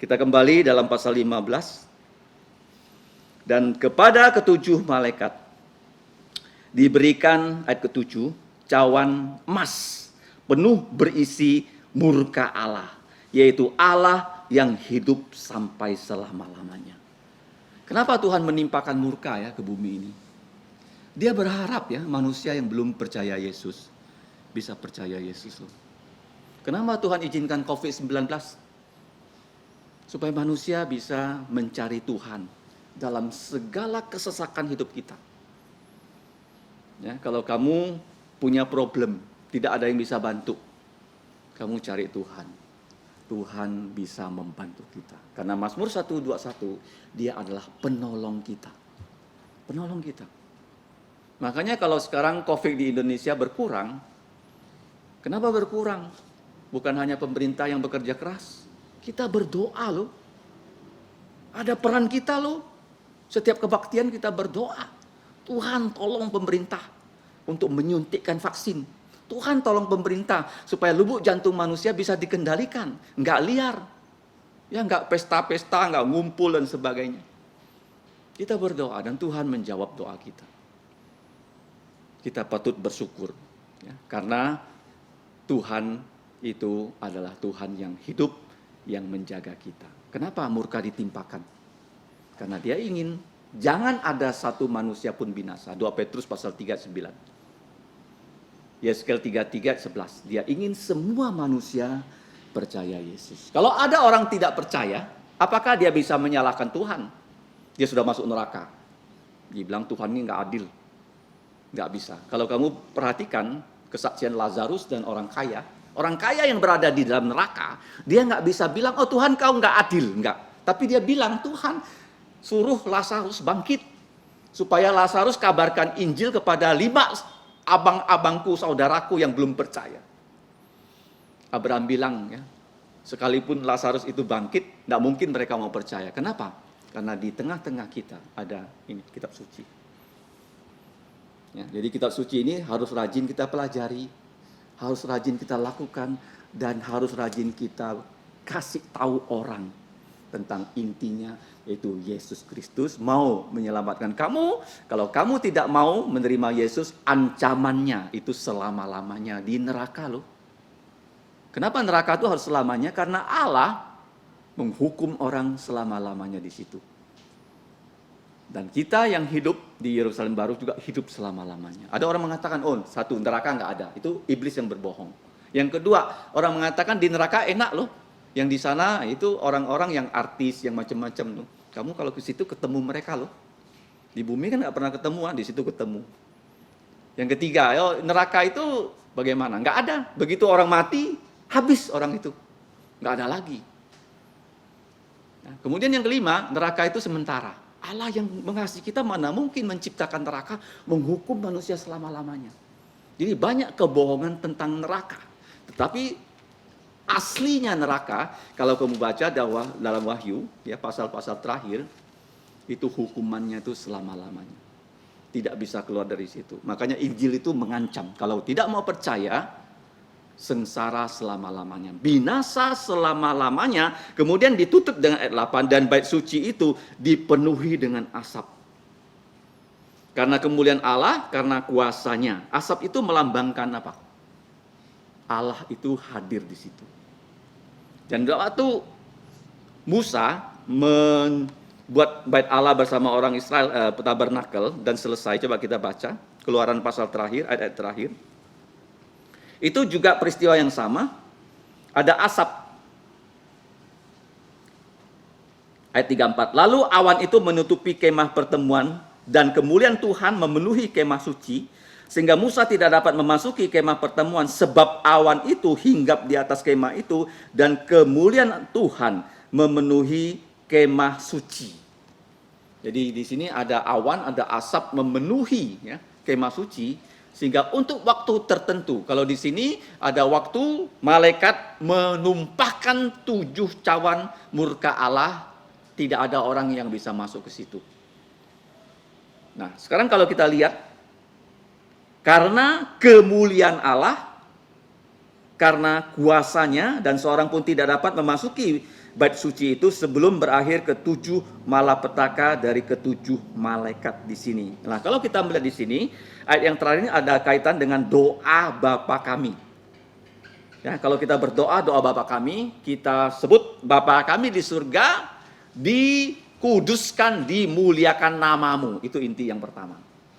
Kita kembali dalam pasal 15. Dan kepada ketujuh malaikat diberikan, ayat ke-7, cawan emas penuh berisi murka Allah, yaitu Allah yang hidup sampai selama-lamanya. Kenapa Tuhan menimpakan murka ya ke bumi ini? Dia berharap ya manusia yang belum percaya Yesus bisa percaya Yesus loh. Kenapa Tuhan izinkan COVID-19? Supaya manusia bisa mencari Tuhan dalam segala kesesakan hidup kita. Ya, kalau kamu punya problem, tidak ada yang bisa bantu, kamu cari Tuhan. Tuhan bisa membantu kita. Karena Mazmur 121, dia adalah penolong kita. Penolong kita. Makanya kalau sekarang COVID di Indonesia berkurang, kenapa berkurang? Bukan hanya pemerintah yang bekerja keras, kita berdoa loh. Ada peran kita loh. Setiap kebaktian kita berdoa. Tuhan tolong pemerintah untuk menyuntikkan vaksin. Tuhan tolong pemerintah supaya lubuk jantung manusia bisa dikendalikan. Nggak liar. Ya nggak pesta-pesta, nggak ngumpul dan sebagainya. Kita berdoa dan Tuhan menjawab doa kita. Kita patut bersyukur. Ya, karena Tuhan itu adalah Tuhan yang hidup, yang menjaga kita. Kenapa murka ditimpakan? Karena dia ingin jangan ada satu manusia pun binasa. 2 Petrus pasal 3:9. Yeskel 33:11. Dia ingin semua manusia percaya Yesus. Kalau ada orang tidak percaya, apakah dia bisa menyalahkan Tuhan? Dia sudah masuk neraka. Dia bilang Tuhan ini nggak adil. Nggak bisa. Kalau kamu perhatikan kesaksian Lazarus dan orang kaya yang berada di dalam neraka, dia nggak bisa bilang, oh Tuhan kau nggak adil. Nggak. Tapi dia bilang, Tuhan suruh Lazarus bangkit. Supaya Lazarus kabarkan Injil kepada 5 abang-abangku, saudaraku yang belum percaya. Abraham bilang, ya, sekalipun Lazarus itu bangkit, tidak mungkin mereka mau percaya. Kenapa? Karena di tengah-tengah kita ada ini kitab suci. Ya, jadi kitab suci ini harus rajin kita pelajari, harus rajin kita lakukan, dan harus rajin kita kasih tahu orang tentang intinya, yaitu Yesus Kristus mau menyelamatkan kamu. Kalau kamu tidak mau menerima Yesus, ancamannya itu selama-lamanya di neraka loh. Kenapa neraka itu harus selamanya? Karena Allah menghukum orang selama-lamanya di situ. Dan kita yang hidup di Yerusalem Baru juga hidup selama-lamanya. Ada orang mengatakan, oh satu, neraka nggak ada. Itu iblis yang berbohong. Yang kedua, orang mengatakan di neraka enak loh. Yang di sana itu orang-orang yang artis, yang macam-macam loh. Kamu kalau ke situ ketemu mereka loh. Di bumi kan nggak pernah ketemu, di situ ketemu. Yang ketiga, neraka itu bagaimana? Nggak ada. Begitu orang mati, habis orang itu. Nggak ada lagi. Nah, kemudian yang kelima, neraka itu sementara. Allah yang mengasihi kita mana mungkin menciptakan neraka, menghukum manusia selama-lamanya. Jadi banyak kebohongan tentang neraka. Tetapi aslinya neraka, kalau kamu baca dalam Wahyu, ya pasal-pasal terakhir, itu hukumannya itu selama-lamanya. Tidak bisa keluar dari situ. Makanya Injil itu mengancam, kalau tidak mau percaya, sengsara selama-lamanya, binasa selama-lamanya. Kemudian ditutup dengan ayat 8, dan bait suci itu dipenuhi dengan asap. Karena kemuliaan Allah, karena kuasanya. Asap itu melambangkan apa? Allah itu hadir di situ. Dan waktu Musa membuat bait Allah bersama orang Israel, tabernakel, dan selesai, coba kita baca Keluaran pasal terakhir, ayat-ayat terakhir. Itu juga peristiwa yang sama, ada asap. Ayat 34, lalu awan itu menutupi kemah pertemuan, dan kemuliaan Tuhan memenuhi kemah suci, sehingga Musa tidak dapat memasuki kemah pertemuan, sebab awan itu hinggap di atas kemah itu, dan kemuliaan Tuhan memenuhi kemah suci. Jadi di sini ada awan, ada asap memenuhi ya, kemah suci, sehingga untuk waktu tertentu, kalau di sini ada waktu malaikat menumpahkan 7 cawan murka Allah, tidak ada orang yang bisa masuk ke situ. Nah, sekarang kalau kita lihat, karena kemuliaan Allah, karena kuasanya, dan seorang pun tidak dapat memasuki bait suci itu sebelum berakhir ke-7 malapetaka dari ke-7 malaikat di sini. Nah, kalau kita melihat di sini, ayat yang terakhir ini ada kaitan dengan doa Bapa kami. Ya, kalau kita berdoa, doa Bapa kami, kita sebut Bapa kami di surga, dikuduskan, dimuliakan namamu. Itu inti yang pertama.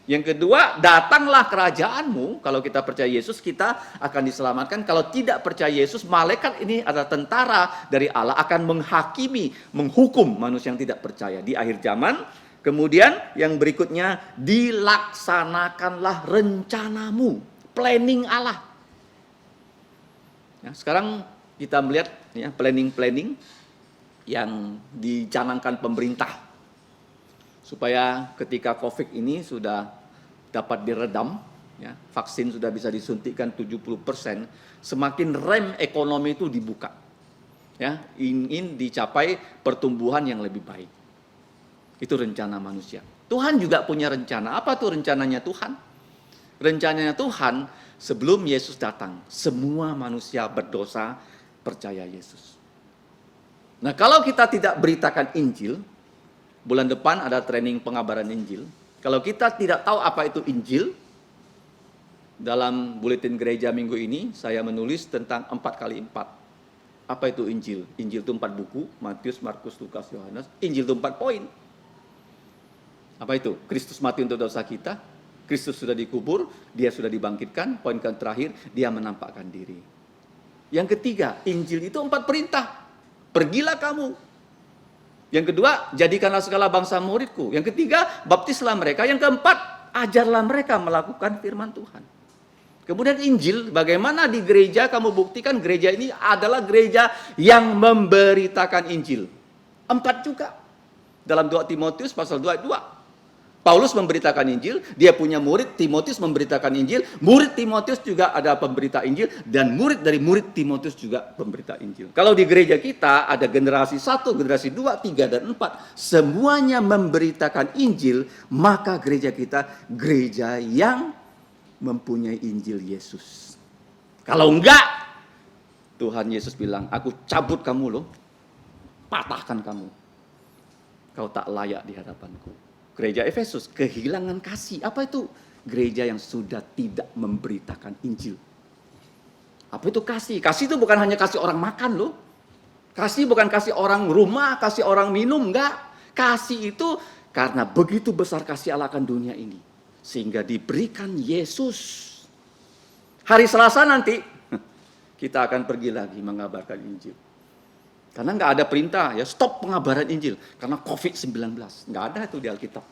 Yang kedua, datanglah kerajaanmu. Kalau kita percaya Yesus, kita akan diselamatkan. Kalau tidak percaya Yesus, malaikat ini adalah tentara dari Allah, akan menghakimi, menghukum manusia yang tidak percaya di akhir zaman. Kemudian yang berikutnya, dilaksanakanlah rencanamu, planning Allah. Ya, sekarang kita melihat ya, planning yang dicanangkan pemerintah supaya ketika COVID ini sudah dapat diredam, ya, vaksin sudah bisa disuntikkan 70%, semakin rem ekonomi itu dibuka. Ya, ingin dicapai pertumbuhan yang lebih baik. Itu rencana manusia. Tuhan juga punya rencana. Apa tuh rencananya Tuhan? Rencananya Tuhan, sebelum Yesus datang, semua manusia berdosa percaya Yesus. Nah, kalau kita tidak beritakan Injil, bulan depan ada training pengabaran Injil. Kalau kita tidak tahu apa itu Injil, dalam buletin gereja minggu ini saya menulis tentang 4x4. Apa itu Injil? Injil itu 4 buku, Matius, Markus, Lukas, Yohanes. Injil itu 4 poin. Apa itu? Kristus mati untuk dosa kita, Kristus sudah dikubur, dia sudah dibangkitkan, poin yang terakhir, dia menampakkan diri. Yang ketiga, Injil itu 4 perintah. Pergilah kamu. Yang kedua, jadikanlah segala bangsa muridku. Yang ketiga, baptislah mereka. Yang keempat, ajarlah mereka melakukan firman Tuhan. Kemudian Injil, bagaimana di gereja kamu buktikan gereja ini adalah gereja yang memberitakan Injil. 4 juga. Dalam 2 Timotius pasal 2 ayat 2. Paulus memberitakan Injil, dia punya murid, Timotius memberitakan Injil, murid Timotius juga ada pemberita Injil, dan murid dari murid Timotius juga pemberita Injil. Kalau di gereja kita ada generasi 1, generasi 2, 3, dan 4, semuanya memberitakan Injil, maka gereja kita gereja yang mempunyai Injil Yesus. Kalau enggak, Tuhan Yesus bilang, aku cabut kamu loh, patahkan kamu. Kau tak layak di hadapanku. Gereja Efesus kehilangan kasih. Apa itu? Gereja yang sudah tidak memberitakan Injil. Apa itu kasih? Kasih itu bukan hanya kasih orang makan loh. Kasih bukan kasih orang rumah, kasih orang minum, enggak. Kasih itu karena begitu besar kasih Allah akan dunia ini. Sehingga diberikan Yesus. Hari Selasa nanti kita akan pergi lagi mengabarkan Injil. Karena nggak ada perintah, ya stop pengabaran Injil. Karena COVID-19. Nggak ada itu di Alkitab.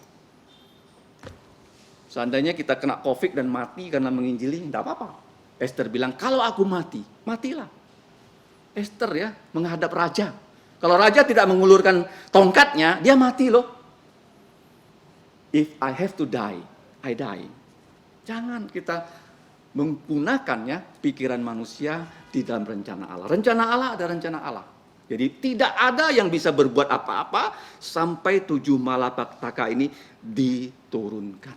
Seandainya kita kena COVID dan mati karena menginjili, nggak apa-apa. Esther bilang, kalau aku mati, matilah. Esther ya, menghadap raja. Kalau raja tidak mengulurkan tongkatnya, dia mati loh. If I have to die, I die. Jangan kita menggunakan ya pikiran manusia di dalam rencana Allah. Rencana Allah ada rencana Allah. Jadi tidak ada yang bisa berbuat apa-apa sampai 7 malapetaka ini diturunkan.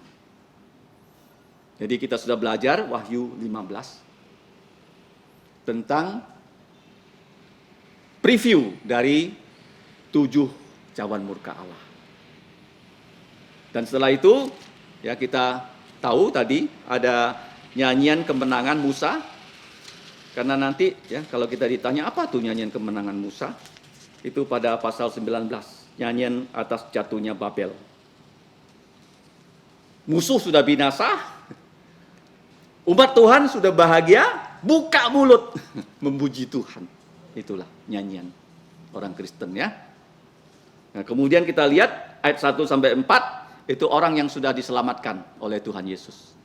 Jadi kita sudah belajar Wahyu 15 tentang preview dari 7 cawan murka Allah. Dan setelah itu ya kita tahu tadi ada nyanyian kemenangan Musa. Karena nanti ya kalau kita ditanya apa tuh nyanyian kemenangan Musa, itu pada pasal 19, nyanyian atas jatuhnya Babel. Musuh sudah binasa, umat Tuhan sudah bahagia, buka mulut memuji Tuhan. Itulah nyanyian orang Kristen ya. Nah, kemudian kita lihat ayat 1 sampai 4 itu orang yang sudah diselamatkan oleh Tuhan Yesus.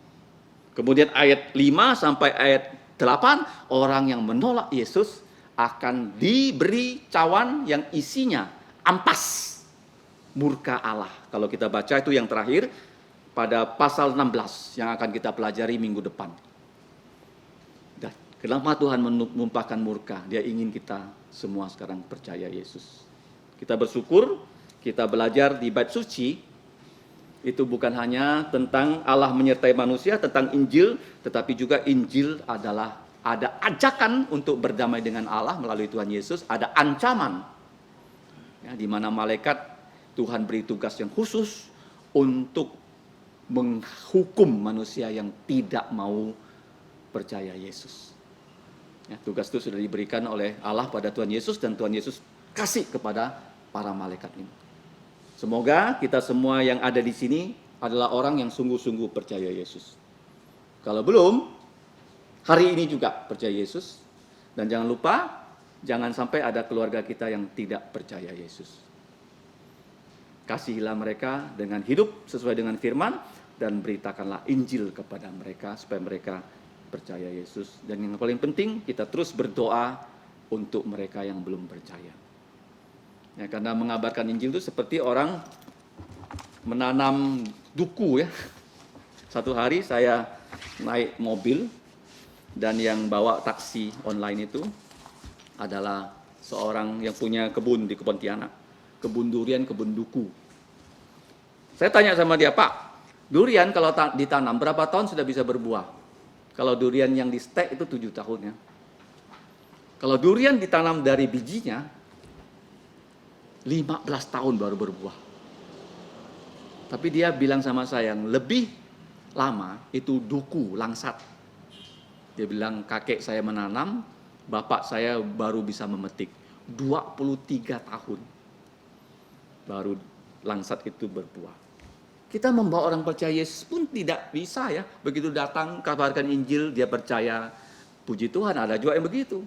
Kemudian ayat 5 sampai ayat 8, orang yang menolak Yesus akan diberi cawan yang isinya ampas murka Allah. Kalau kita baca itu yang terakhir pada pasal 16 yang akan kita pelajari minggu depan. Dan kenapa Tuhan menumpahkan murka? Dia ingin kita semua sekarang percaya Yesus. Kita bersyukur, kita belajar di bait suci. Itu bukan hanya tentang Allah menyertai manusia, tentang Injil, tetapi juga Injil adalah ada ajakan untuk berdamai dengan Allah melalui Tuhan Yesus, ada ancaman ya, di mana malaikat Tuhan beri tugas yang khusus untuk menghukum manusia yang tidak mau percaya Yesus. Ya, tugas itu sudah diberikan oleh Allah pada Tuhan Yesus dan Tuhan Yesus kasih kepada para malaikat ini. Semoga kita semua yang ada di sini, adalah orang yang sungguh-sungguh percaya Yesus. Kalau belum, hari ini juga percaya Yesus. Dan jangan lupa, jangan sampai ada keluarga kita yang tidak percaya Yesus. Kasihilah mereka dengan hidup sesuai dengan firman, dan beritakanlah Injil kepada mereka supaya mereka percaya Yesus. Dan yang paling penting, kita terus berdoa untuk mereka yang belum percaya. Ya, karena mengabarkan Injil itu seperti orang menanam duku ya. Satu hari saya naik mobil dan yang bawa taksi online itu adalah seorang yang punya kebun di Pontianak. Kebun durian, kebun duku. Saya tanya sama dia, Pak, durian kalau ditanam berapa tahun sudah bisa berbuah? Kalau durian yang di stek itu 7 tahun ya. Kalau durian ditanam dari bijinya, 15 tahun baru berbuah. Tapi dia bilang sama saya, yang lebih lama itu duku, langsat. Dia bilang, kakek saya menanam, bapak saya baru bisa memetik. 23 tahun baru langsat itu berbuah. Kita membawa orang percaya Yesus pun tidak bisa ya. Begitu datang, kabarkan Injil, dia percaya. Puji Tuhan, ada juga yang begitu.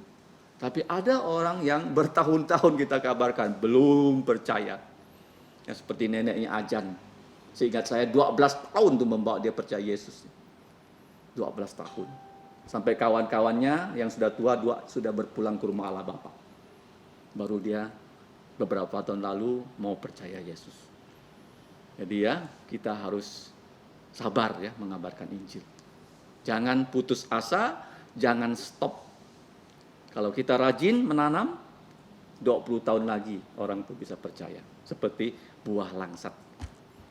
Tapi ada orang yang bertahun-tahun kita kabarkan, belum percaya. Ya, seperti neneknya Ajan. Seingat saya 12 tahun tuh membawa dia percaya Yesus. 12 tahun. Sampai kawan-kawannya yang sudah tua sudah berpulang ke rumah Allah Bapa. Baru dia beberapa tahun lalu mau percaya Yesus. Jadi ya, kita harus sabar ya mengabarkan Injil. Jangan putus asa, jangan stop. Kalau kita rajin menanam, 20 tahun lagi orang itu bisa percaya. Seperti buah langsat.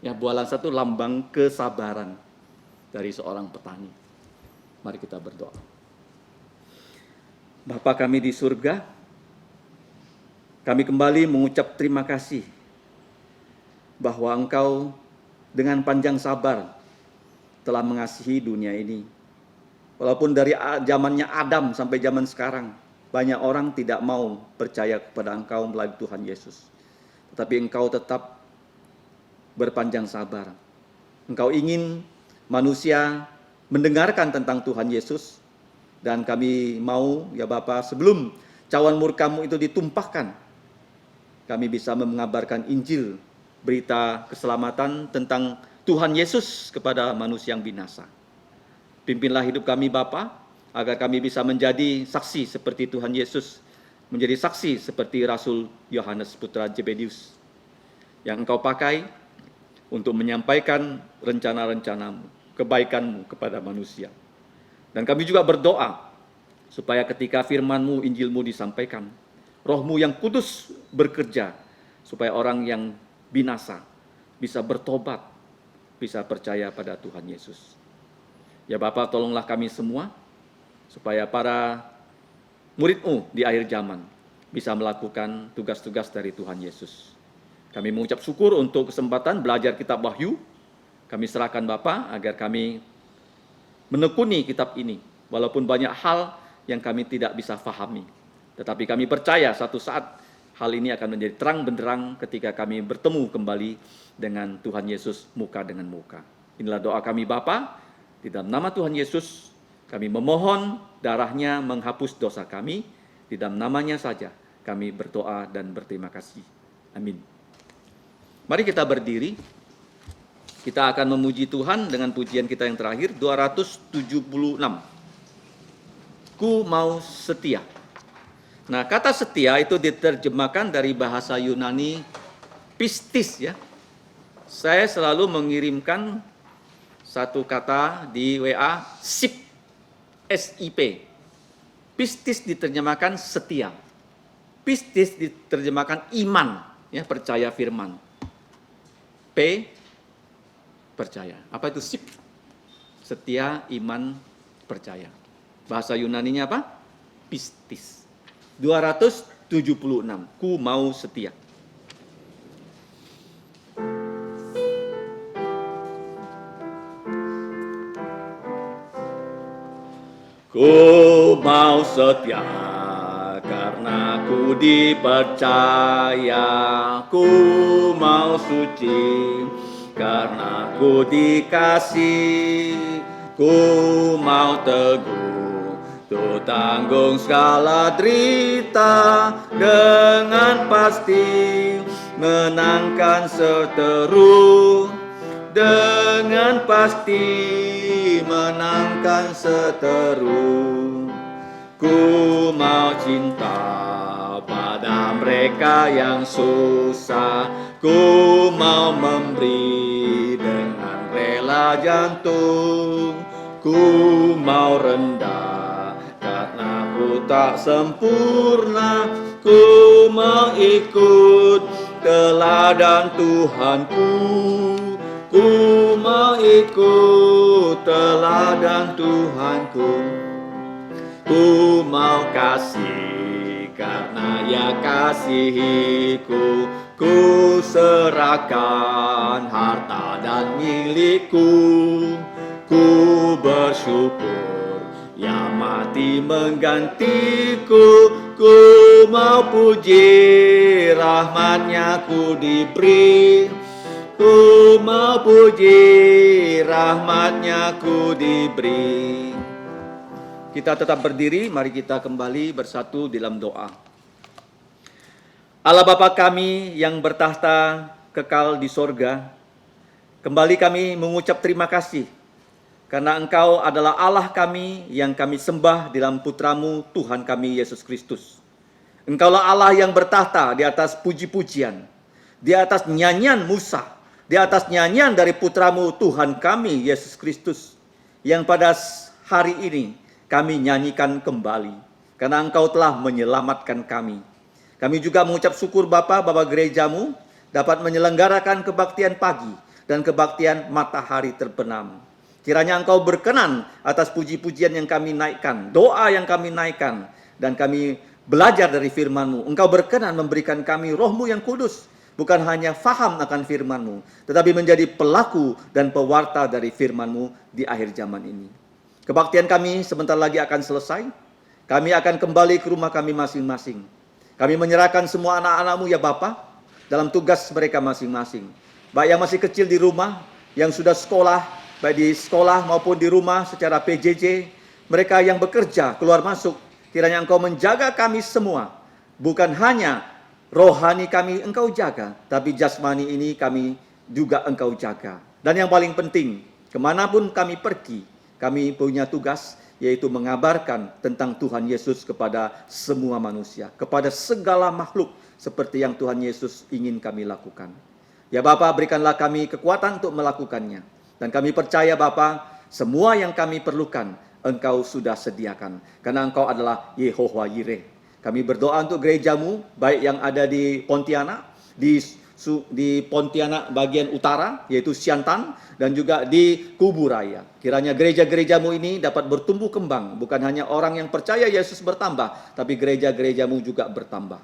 Ya, buah langsat itu lambang kesabaran dari seorang petani. Mari kita berdoa. Bapa kami di surga, kami kembali mengucap terima kasih bahwa Engkau dengan panjang sabar telah mengasihi dunia ini. Walaupun dari zamannya Adam sampai zaman sekarang, banyak orang tidak mau percaya kepada Engkau melalui Tuhan Yesus. Tetapi Engkau tetap berpanjang sabar. Engkau ingin manusia mendengarkan tentang Tuhan Yesus. Dan kami mau, ya Bapa, sebelum cawan murka-Mu itu ditumpahkan, kami bisa mengabarkan Injil, berita keselamatan tentang Tuhan Yesus kepada manusia yang binasa. Pimpinlah hidup kami Bapa, agar kami bisa menjadi saksi seperti Tuhan Yesus, menjadi saksi seperti Rasul Yohanes putra Zebedius, yang Engkau pakai untuk menyampaikan rencana-rencana-Mu, kebaikan-Mu kepada manusia. Dan kami juga berdoa, supaya ketika firman-Mu, Injil-Mu disampaikan, Roh-Mu yang kudus bekerja, supaya orang yang binasa bisa bertobat, bisa percaya pada Tuhan Yesus. Ya Bapa, tolonglah kami semua, supaya para murid-Mu di akhir zaman bisa melakukan tugas-tugas dari Tuhan Yesus. Kami mengucap syukur untuk kesempatan belajar kitab Wahyu. Kami serahkan Bapa agar kami menekuni kitab ini, walaupun banyak hal yang kami tidak bisa fahami. Tetapi kami percaya satu saat hal ini akan menjadi terang benderang ketika kami bertemu kembali dengan Tuhan Yesus muka dengan muka. Inilah doa kami Bapa, di dalam nama Tuhan Yesus kami memohon darah-Nya menghapus dosa kami. Di dalam namanya saja kami berdoa dan berterima kasih. Amin. Mari kita berdiri. Kita akan memuji Tuhan dengan pujian kita yang terakhir, 276. Ku mau setia. Nah, kata setia itu diterjemahkan dari bahasa Yunani pistis ya. Saya selalu mengirimkan satu kata di WA, SIP. SIP. Pistis diterjemahkan setia. Pistis diterjemahkan iman, ya, percaya firman. P, percaya. Apa itu SIP? Setia, iman, percaya. Bahasa Yunaninya apa? Pistis. 276. Ku mau setia. Ku mau setia karena ku dipercaya. Ku mau suci karena ku dikasih, ku mau teguh, ku tanggung segala derita dengan pasti, menangkan seteru dengan pasti, menangkan seteru. Ku mau cinta pada mereka yang susah, ku mau memberi dengan rela jantung, ku mau rendah karena ku tak sempurna, ku mau ikut teladan Tuhanku, ku mau ikut teladan Tuhanku. Ku mau kasih karena Ia kasihiku, ku serahkan harta dan milikku, ku bersyukur Ia mati menggantiku, ku mau puji rahmat-Nya ku diberi, ku mau puji rahmat-Nya ku diberi. Kita tetap berdiri, mari kita kembali bersatu dalam doa. Allah Bapa kami yang bertahta kekal di sorga, kembali kami mengucap terima kasih, karena Engkau adalah Allah kami yang kami sembah dalam Putra-Mu Tuhan kami Yesus Kristus. Engkaulah Allah yang bertahta di atas puji-pujian, di atas nyanyian Musa, di atas nyanyian dari Putra-Mu Tuhan kami Yesus Kristus, yang pada hari ini kami nyanyikan kembali, karena Engkau telah menyelamatkan kami. Kami juga mengucap syukur Bapa bahwa gereja-Mu dapat menyelenggarakan kebaktian pagi dan kebaktian matahari terbenam. Kiranya Engkau berkenan atas puji-pujian yang kami naikkan, doa yang kami naikkan, dan kami belajar dari firman-Mu. Engkau berkenan memberikan kami Roh-Mu yang kudus, bukan hanya faham akan firman-Mu, tetapi menjadi pelaku dan pewarta dari firman-Mu di akhir zaman ini. Kebaktian kami sebentar lagi akan selesai. Kami akan kembali ke rumah kami masing-masing. Kami menyerahkan semua anak-anak-Mu ya Bapa dalam tugas mereka masing-masing. Baik yang masih kecil di rumah, yang sudah sekolah, baik di sekolah maupun di rumah secara PJJ, mereka yang bekerja, keluar masuk, kiranya Engkau menjaga kami semua. Bukan hanya rohani kami Engkau jaga, tapi jasmani ini kami juga Engkau jaga. Dan yang paling penting, kemanapun kami pergi, kami punya tugas, yaitu mengabarkan tentang Tuhan Yesus kepada semua manusia, kepada segala makhluk, seperti yang Tuhan Yesus ingin kami lakukan. Ya Bapa, berikanlah kami kekuatan untuk melakukannya. Dan kami percaya Bapa, semua yang kami perlukan, Engkau sudah sediakan. Karena Engkau adalah Yehovah Yireh. Kami berdoa untuk gereja-Mu, baik yang ada di Pontianak, di Pontianak bagian utara, yaitu Siantan, dan juga di Kubu Raya. Kiranya gereja-gereja-Mu ini dapat bertumbuh kembang, bukan hanya orang yang percaya Yesus bertambah, tapi gereja-gereja-Mu juga bertambah.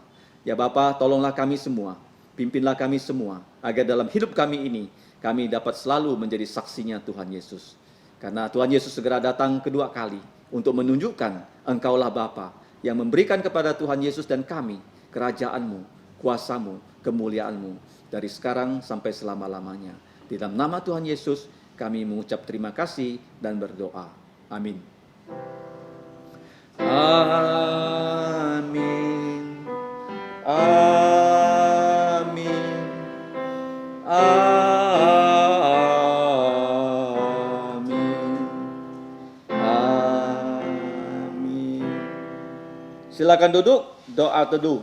Ya Bapa, tolonglah kami semua, pimpinlah kami semua, agar dalam hidup kami ini, kami dapat selalu menjadi saksinya Tuhan Yesus. Karena Tuhan Yesus segera datang kedua kali, untuk menunjukkan Engkaulah Bapa, yang memberikan kepada Tuhan Yesus dan kami, kerajaan-Mu, kuasa-Mu, kemuliaan-Mu, dari sekarang sampai selama-lamanya. Di dalam nama Tuhan Yesus, kami mengucap terima kasih dan berdoa. Amin. Amin. Amin. Amin. Amin. Silakan duduk, doa teduh.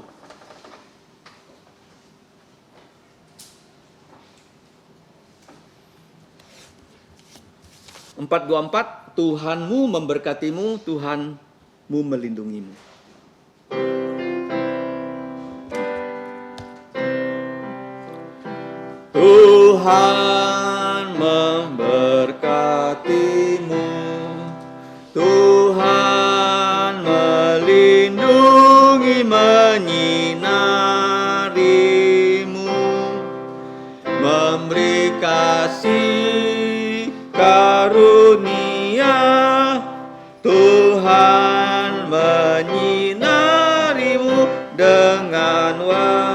424, Tuhanmu memberkatimu, Tuhanmu melindungimu. Tuhan memberkatimu, Tuhan melindungi, menyinarimu, memberi kasih karunia. Tuhan menyinarimu dengan wajah